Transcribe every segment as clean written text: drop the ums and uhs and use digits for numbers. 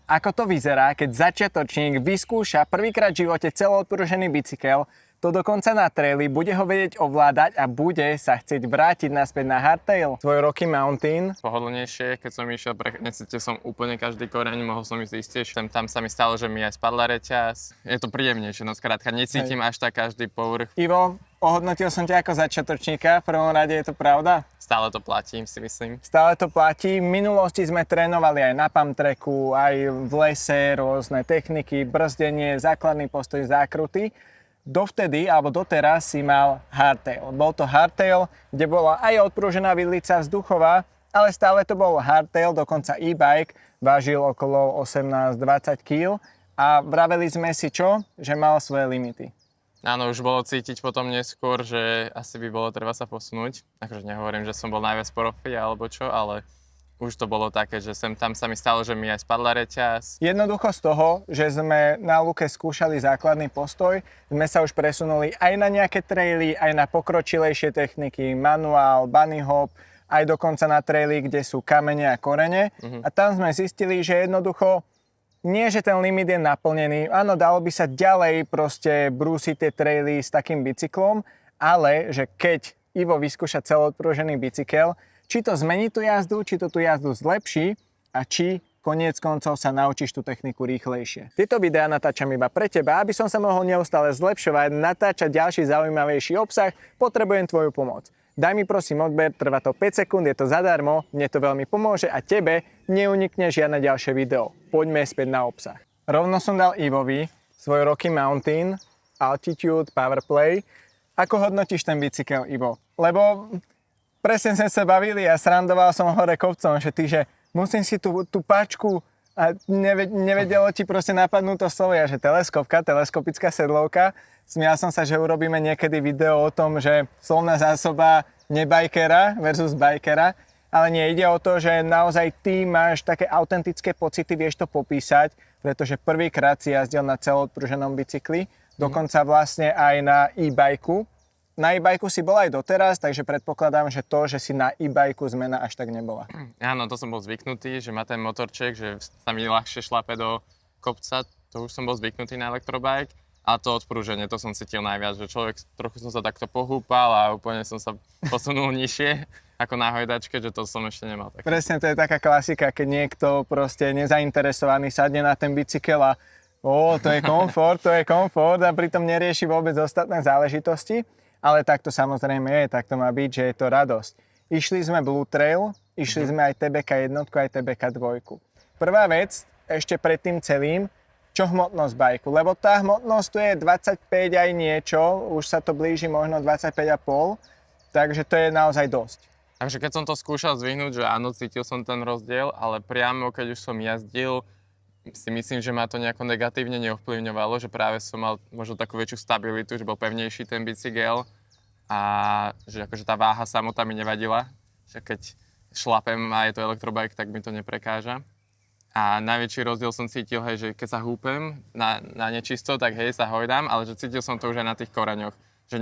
Ako to vyzerá, keď začiatočník vyskúša prvýkrát v živote celoodpružený bicykel, to dokonca na traili, bude ho vedieť ovládať a bude sa chcieť vrátiť naspäť na hardtail. Svoj Rocky Mountain. Pohodlnejšie, keď som išiel, necítil som úplne každý koreň, mohol som ísť istejšie. Tam sa mi stalo, že mi aj spadla reťaz. Je to príjemnejšie, no skrátka necítim až tak každý povrch. Ivo, ohodnotil som ťa ako začiatočníka, v prvom rade je to pravda? Stále to platí, si myslím. Stále to platí. V minulosti sme trénovali aj na pump tracku, aj v lese, rôzne techniky, brzdenie, základný postoj, zákruty. Dovtedy, alebo doteraz si mal hardtail. Bol to hardtail, kde bola aj odpružená vidlica vzduchová, ale stále to bol hardtail, dokonca e-bike, vážil okolo 18-20 kg a vraveli sme si čo? Že mal svoje limity. Áno, už bolo cítiť potom neskôr, že asi by bolo treba sa posunúť. Akože nehovorím, že som bol najviac profi alebo čo, ale už to bolo také, že tam sa mi stalo, že mi aj spadla reťaz. Jednoducho z toho, že sme na Luke skúšali základný postoj, sme sa už presunuli aj na nejaké traily, aj na pokročilejšie techniky, manuál, bunny hop, aj dokonca na traily, kde sú kamene a korene. A tam sme zistili, že jednoducho nie, že ten limit je naplnený. Áno, dalo by sa ďalej proste brúsiť tie traily s takým bicyklom, ale že keď Ivo vyskúša celoodpružený bicykel, či to zmení tú jazdu, či to tú jazdu zlepší a či koniec koncov sa naučíš tú techniku rýchlejšie. Tieto videá natáčam iba pre teba, aby som sa mohol neustále zlepšovať, natáčať ďalší zaujímavejší obsah, potrebujem tvoju pomoc. Daj mi prosím odber, trvá to 5 sekúnd, je to zadarmo, mne to veľmi pomôže a tebe neunikne žiadne ďalšie video. Poďme späť na obsah. Rovno som dal Ivovi svoj Rocky Mountain, Altitude, Powerplay. Ako hodnotíš ten bicykel, Ivo? Lebo presne sme sa bavili a srandoval som hore kopcom, že ty, že musím si tú páčku a nevedelo ti proste napadnúť to slovo, že teleskopická sedlovka. Smial som sa, že urobíme niekedy video o tom, že slovná zásoba nebajkera versus bajkera, ale nie, ide o to, že naozaj ty máš také autentické pocity, vieš to popísať, pretože prvýkrát si jazdil na celoodpruženom bicykli, dokonca vlastne aj na e-bajku. Na e-bajku si bol aj doteraz, takže predpokladám, že to, že si na e-bajku zmena až tak nebola. Áno, to som bol zvyknutý, že má ten motorček, že sa mi ľahšie šlape do kopca, to už som bol zvyknutý na elektrobike. A to odprúženie, to som cítil najviac, že trochu som sa takto pohúpal a úplne som sa posunul nižšie ako na hojdačke, že to som ešte nemal tak. Presne, to je taká klasika, keď niekto proste nezainteresovaný sadne na ten bicykel a to je komfort a pritom nerieši vôbec ostatné záležitosti. Ale tak to samozrejme je, tak to má byť, že je to radosť. Išli sme Blue Trail, išli sme aj TBK 1, aj TBK 2. Prvá vec, ešte pred tým celým, čo hmotnosť bajku, lebo tá hmotnosť tu je 25 aj niečo, už sa to blíži možno 25,5, takže to je naozaj dosť. Takže keď som to skúšal zvihnúť, že áno, cítil som ten rozdiel, ale priamo keď už som jazdil, si myslím, že ma to nejako negatívne neovplyvňovalo, že práve som mal možno takú väčšiu stabilitu, že bol pevnejší ten bicykel a že akože tá váha samotná mi nevadila, že keď šlapem a je to elektrobike, tak mi to neprekáža. A najväčší rozdiel som cítil, hej, že keď sa húpem na nečisto, tak hej, sa hojdám, ale že cítil som to už aj na tých koreňoch, že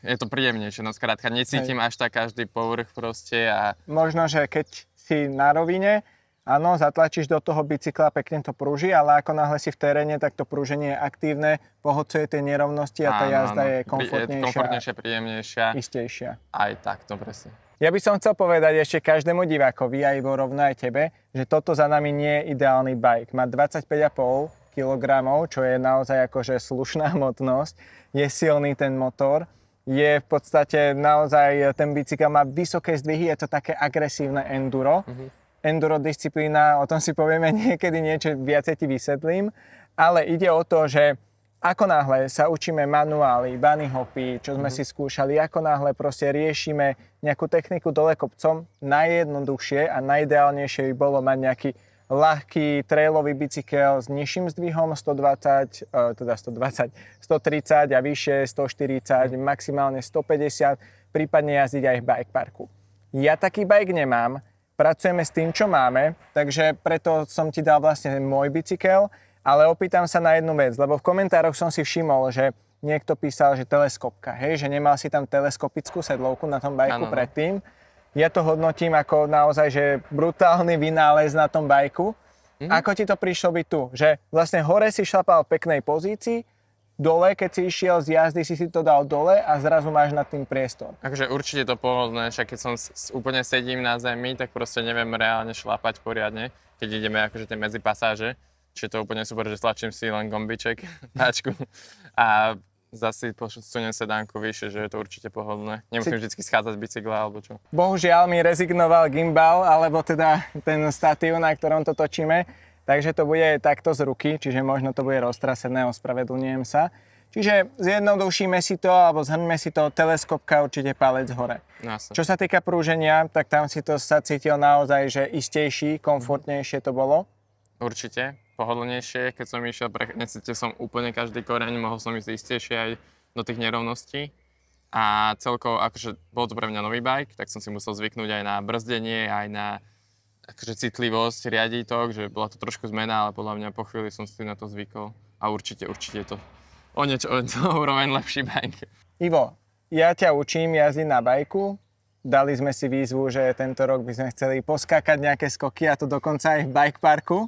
je to príjemnejšie, no skrátka, necítim až tak každý povrch proste a... Možno, že keď si na rovine, áno, zatlačíš do toho bicykla, pekne to prúži, ale ako náhle si v teréne, tak to prúženie je aktívne, pohodcuje tie nerovnosti a tá jazda je komfortnejšia, príjemnejšia. Istejšia. Aj tak, to presne. Ja by som chcel povedať ešte každému divákovi, aj Ivo, rovno aj tebe, že toto za nami nie je ideálny bike. Má 25,5 kg, čo je naozaj akože slušná hmotnosť. Je silný ten motor. Je v podstate naozaj, ten bicykel má vysoké zdvihy, je to také agresívne enduro. Enduro disciplína, o tom si povieme niekedy niečo, viacej ti vysvetlím. Ale ide o to, že ako náhle sa učíme manuály, bunny hopy, čo sme si skúšali, ako náhle proste riešime nejakú techniku dole kopcom, najjednoduchšie a najideálnejšie by bolo mať nejaký ľahký trailový bicykel s nižším zdvihom 130 a vyššie 140, maximálne 150, prípadne jazdiť aj v bike parku. Ja taký bike nemám, pracujeme s tým, čo máme, takže preto som ti dal vlastne môj bicykel. Ale opýtam sa na jednu vec, lebo v komentároch som si všimol, že niekto písal, že teleskopka, hej, že nemal si tam teleskopickú sedlovku na tom bajku predtým. Ja to hodnotím ako naozaj, že brutálny vynález na tom bajku. Ako ti to prišlo byť tu? Že vlastne hore si šlapal v peknej pozícii, dole, keď si išiel z jazdy, si to dal dole a zrazu máš nad tým priestor. Akože určite to pohodlné, však keď som úplne sedím na zemi, tak proste neviem reálne šlapať poriadne, keď ideme akože tie medzipasáže. Čiže to úplne super, že stlačím si len gombiček, táčku a zase posuniem sedánku vyššie, že je to určite pohodlné. Nemusím vždy schádzať z bicykla alebo čo. Bohužiaľ mi rezignoval gimbal, alebo teda ten statív, na ktorom to točíme. Takže to bude takto z ruky, čiže možno to bude roztrasené, ospravedlňujem sa. Čiže zjednodušíme si to, alebo zhrňme si to, teleskopka určite palec hore. Jasne. Čo sa týka prúženia, tak tam si to sa cítil naozaj, že istejší, komfortnejšie to bolo? Určite, pohodlnejšie, keď som išiel, necítil som úplne každý koreň, mohol som ísť istejšie aj do tých nerovností. A celkovo, akože bol to pre mňa nový bike, tak som si musel zvyknúť aj na brzdenie, aj na akože citlivosť, riaditok, že bola to trošku zmena, ale podľa mňa po chvíli som si na to zvykol. A určite je to o niečo úroveň lepší bike. Ivo, ja ťa učím jazdiť na bajku. Dali sme si výzvu, že tento rok by sme chceli poskákať nejaké skoky, a to dokonca aj v bike parku.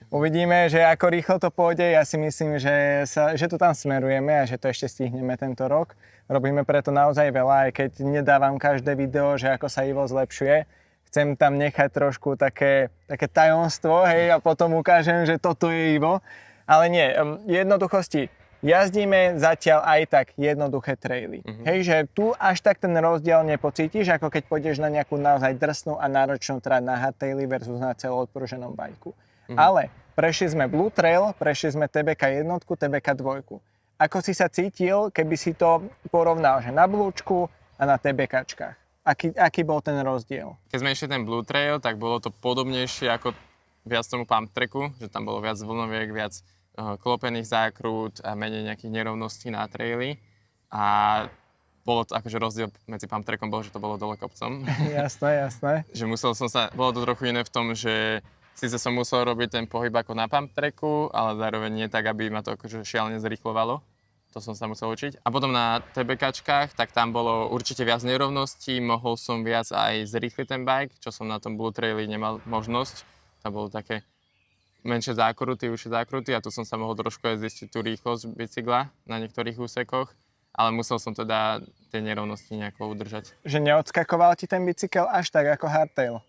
Uvidíme, že ako rýchlo to pôjde. Ja si myslím, že to tam smerujeme a že to ešte stihneme tento rok. Robíme preto naozaj veľa, aj keď nedávam každé video, že ako sa Ivo zlepšuje. Chcem tam nechať trošku také tajomstvo, hej, a potom ukážem, že toto je Ivo. Ale nie, jednoduchosti. Jazdíme zatiaľ aj tak jednoduché traily. Hej, že tu až tak ten rozdiel nepocítiš, ako keď pôjdeš na nejakú naozaj drsnú a náročnú trať na hardtaily versus na celoodpruženom bajku. Ale prešli sme Blue Trail, prešli sme TBK 1, TBK 2. Ako si sa cítil, keby si to porovnal, že na Bluečku a na TBKčkách? Aký bol ten rozdiel? Keď sme išli ten Blue Trail, tak bolo to podobnejšie ako viac tomu pump tracku, že tam bolo viac vlnoviek, viac klopených zákrút a menej nejakých nerovností na traily. A bolo to akože rozdiel medzi pump trackom bol, že to bolo dole kopcom. Jasné. Že bolo to trochu iné v tom, že síce som musel robiť ten pohyb ako na pump tracku, ale zároveň nie tak, aby ma to akože šialene zrýchlovalo. To som sa musel učiť. A potom na TBKčkách, tak tam bolo určite viac nerovností, mohol som viac aj zrýchliť ten bike, čo som na tom Blue Traili nemal možnosť. Tam bolo také menšie zákruty, užšie zákruty a tu som sa mohol trošku aj zistiť tú rýchlosť bicykla na niektorých úsekoch, ale musel som teda tie nerovnosti nejako udržať. Že neodskakoval ti ten bicykel až tak ako hardtail?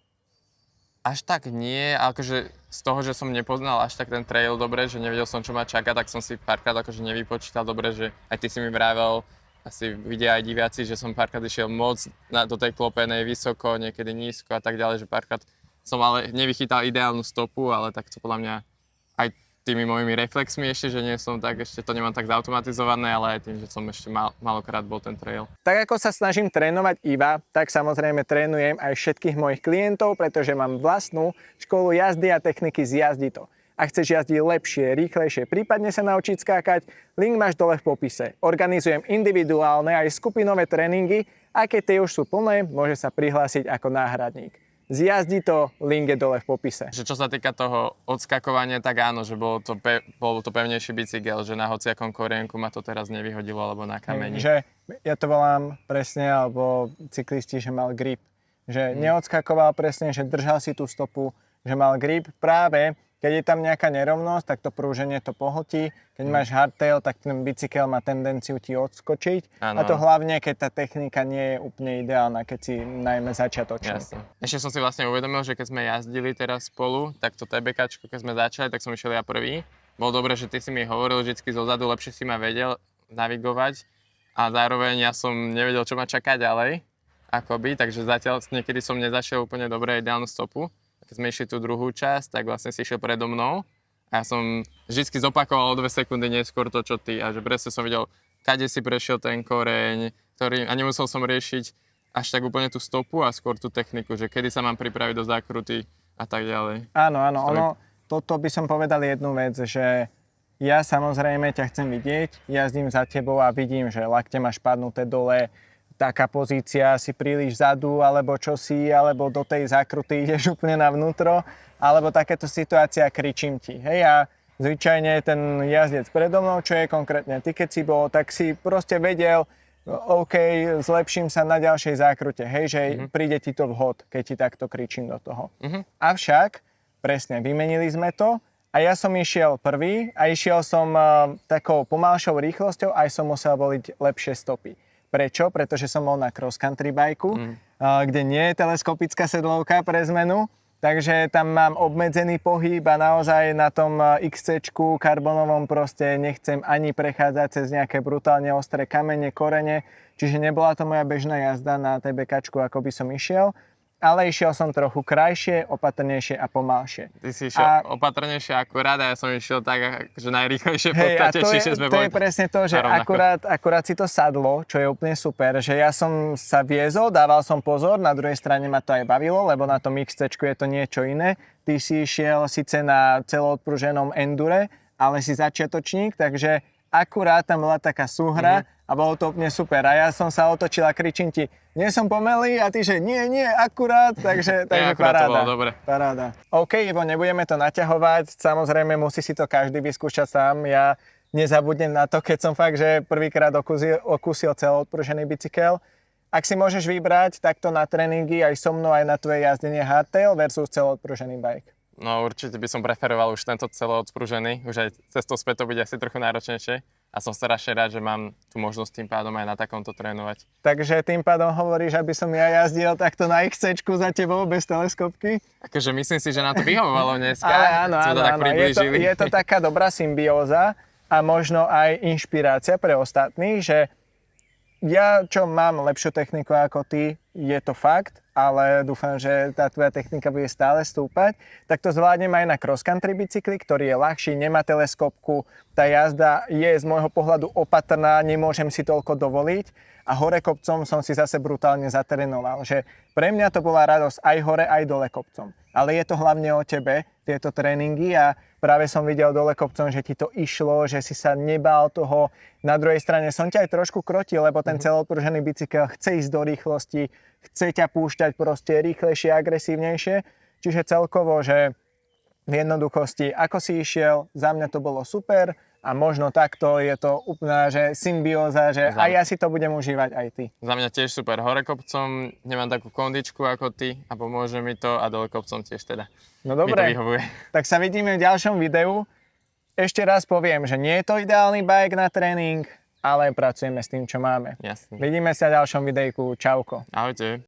Až tak nie, akože z toho, že som nepoznal až tak ten trail dobre, že nevedel som, čo ma čaká, tak som si párkrát akože nevypočítal dobre, že aj ty si mi vravel, asi vidia aj diváci, že som párkrát išiel moc do tej klopenej vysoko, niekedy nízko a tak ďalej, že párkrát som ale nevychytal ideálnu stopu, ale tak to podľa mňa aj tými mojimi reflexmi ešte, že nie som tak, ešte to nemám tak zautomatizované, ale aj tým, že som ešte malokrát bol ten trail. Tak ako sa snažím trénovať Iva, tak samozrejme trénujem aj všetkých mojich klientov, pretože mám vlastnú školu jazdy a techniky z Jazdito. Ak chceš jazdiť lepšie, rýchlejšie, prípadne sa naučiť skákať, link máš dole v popise. Organizujem individuálne aj skupinové tréningy a keď tie už sú plné, môže sa prihlásiť ako náhradník. Zjazdi to, link je dole v popise. Že čo sa týka toho odskakovania, tak áno, že bol to pevnejší bicykel, že na hociakom korienku ma to teraz nevyhodilo, alebo na kameni. Že ja to volám presne, alebo cyklisti, že mal grip. Že neodskakoval presne, že držal si tú stopu, že mal grip. Práve keď je tam nejaká nerovnosť, tak to prúženie to pohltí. Keď máš hardtail, tak ten bicykel má tendenciu ti odskočiť. Ano. A to hlavne, keď tá technika nie je úplne ideálna, keď si najmä začiatočník. Jasne. Ešte som si vlastne uvedomil, že keď sme jazdili teraz spolu, tak to TBKčko, keď sme začali, tak som išiel ja prvý. Bolo dobré, že ty si mi hovoril vždycky zozadu, lepšie si ma vedel navigovať a zároveň ja som nevedel, čo ma čaká ďalej, akoby, takže zatiaľ niekedy som nezašiel úplne dobre ideálnu stopu. Keď sme išli tú druhú časť, tak vlastne si išiel predo mnou a ja som vždycky zopakoval o 2 sekundy neskôr to, čo ty a že presne som videl, kade si prešiel ten koreň, a nemusel som riešiť až tak úplne tú stopu a skôr tú techniku, že kedy sa mám pripraviť do zákruty a tak ďalej. Áno, toto by som povedal jednu vec, že ja samozrejme ťa chcem vidieť, jazdím za tebou a vidím, že lakte máš padnuté dole, taká pozícia, si príliš vzadu, alebo čosi, alebo do tej zákruty ideš úplne navnútro, alebo takéto situácia, kričím ti. Hej, a zvyčajne ten jazdec predo mnou, čo je konkrétne ty, keď si bol, tak si proste vedel, OK, zlepším sa na ďalšej zákrute, hej, že príde ti to vhod, keď ti takto kričím do toho. Avšak Presne, vymenili sme to a ja som išiel prvý a išiel som takou pomalšou rýchlosťou a aj som musel voliť lepšie stopy. Prečo? Pretože som bol na cross country bajku, kde nie je teleskopická sedlovka pre zmenu, takže tam mám obmedzený pohyb a naozaj na tom XC-čku karbonovom proste nechcem ani prechádzať cez nejaké brutálne ostré kamene, korene, čiže nebola to moja bežná jazda na TBKčku, ako by som išiel. Ale išiel som trochu krajšie, opatrnejšie a pomalšie. Ty si išiel opatrnejšie akurát a ja som išiel tak, že najrýchlejšie v podstate, čiže sme to boli je presne to, že akurát si to sadlo, čo je úplne super, že ja som sa viezol, dával som pozor, na druhej strane ma to aj bavilo, lebo na tom XC-čku je to niečo iné. Ty si išiel síce na celoodpruženom endure, ale si začiatočník, takže akurát tam bola taká súhra a bolo to úplne super. A ja som sa otočil a kričím ti, nie som pomalý a ty, že nie, akurát, takže paráda. To bolo dobre. Paráda. OK, Ivo, nebudeme to naťahovať, samozrejme musí si to každý vyskúšať sám. Ja nezabudnem na to, keď som fakt, že prvýkrát okúsil celoodpružený bicykel. Ak si môžeš vybrať takto na tréningy aj so mnou, aj na tvoje jazdenie hardtail versus celoodpružený bike. No určite by som preferoval už tento celoodpružený, už aj cestou späť to bude asi trochu náročnejšie. A som strašne rád, že mám tú možnosť tým pádom aj na takomto trénovať. Takže tým pádom hovoríš, aby som ja jazdil takto na XC-čku za tebou bez teleskopky? Akože myslím si, že nám to vyhovovalo dneska. Ale áno. Priblížili. Je to taká dobrá symbióza a možno aj inšpirácia pre ostatných, že ja, čo mám lepšiu techniku ako ty, je to fakt, ale dúfam, že tá tvoja technika bude stále stúpať, tak to zvládnem aj na cross-country bicykli, ktorý je ľahší, nemá teleskopku, tá jazda je z môjho pohľadu opatrná, nemôžem si toľko dovoliť a hore kopcom som si zase brutálne zatrénoval, že pre mňa to bola radosť aj hore, aj dole kopcom. Ale je to hlavne o tebe, tieto tréningy a práve som videl dole kopcom, že ti to išlo, že si sa nebál toho. Na druhej strane som ťa aj trošku krotil, lebo ten celoodpružený bicykel chce ísť do rýchlosti, chce ťa púšťať proste rýchlejšie, agresívnejšie. Čiže celkovo, že v jednoduchosti, ako si išiel, za mňa to bolo super a možno takto je to úplná že symbióza, že aj ja si to budem užívať aj ty. Za mňa tiež super. Hore kopcom nemám takú kondičku ako ty a pomôže mi to a dole kopcom tiež teda. No dobre, mi to vyhovuje. Tak sa vidíme v ďalšom videu. Ešte raz poviem, že nie je to ideálny bike na tréning, ale pracujeme s tým, čo máme. Jasne. Vidíme sa v ďalšom videjku. Čauko. Ahojte.